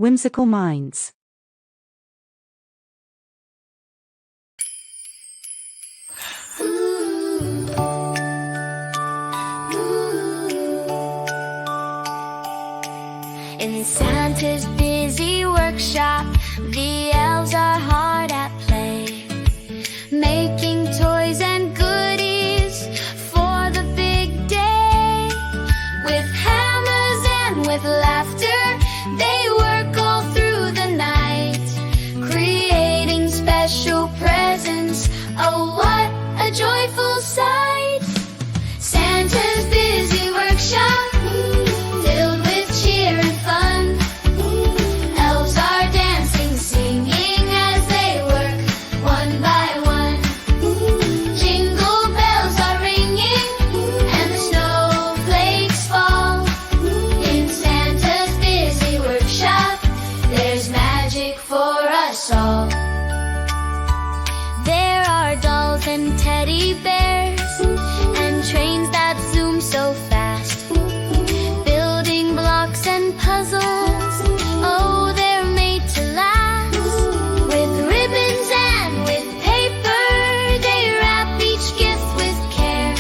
Whimsical minds. In Santa's busy workshop, the elves are hard at play, making toys and goodies for the big day. With hammers and with laughter, they work all through the night, creating special presents. Oh, what a joyful sight! Santa's busy workshop, filled with cheer and fun. Elves are dancing, singing as they work, one by one. Jingle bells are ringing, and the snowflakes fall. In Santa's busy workshop, there's magic for us all. There are dolls and teddy bears, and trains that zoom so fast, building blocks and puzzles. Oh, they're made to last. With ribbons and with paper, they wrap each gift with care.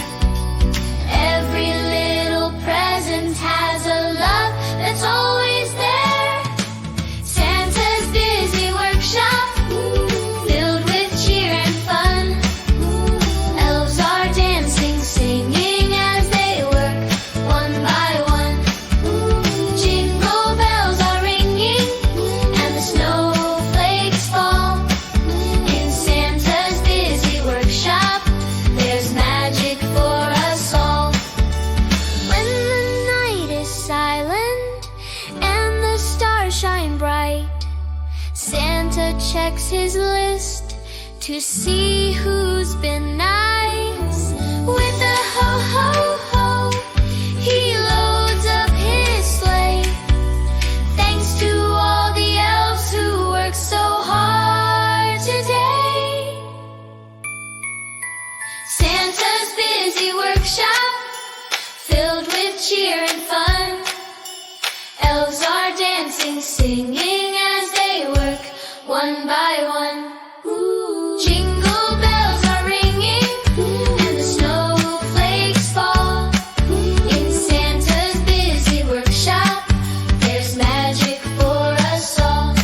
Every little present has a love that's always there. Santa's busy workshop, filled with cheer and fun. Elves are dancing, singing as they work, one by one. Jingle bells are ringing, and the snowflakes fall. In Santa's busy workshop, there's magic for us all. When the night is silent and the stars shine bright, Santa checks his list to see who's been nice. With a ho ho ho, he loads up his sleigh. Thanks to all the elves who work so hard today. Santa's busy workshop, filled with cheer and fun. Elves are dancing, singing as they work, one by one. Jingle bells are ringing, and the snowflakes fall. In Santa's busy workshop, there's magic for us all.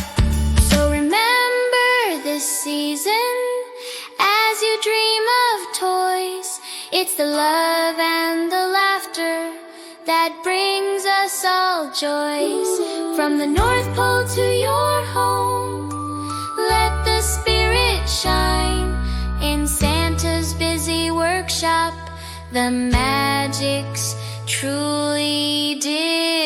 So remember this season, as you dream of toys, it's the love and the laughter that brings us all joys. From the North Pole to your home, let the spirit shine. In Santa's busy workshop, the magic's truly divine.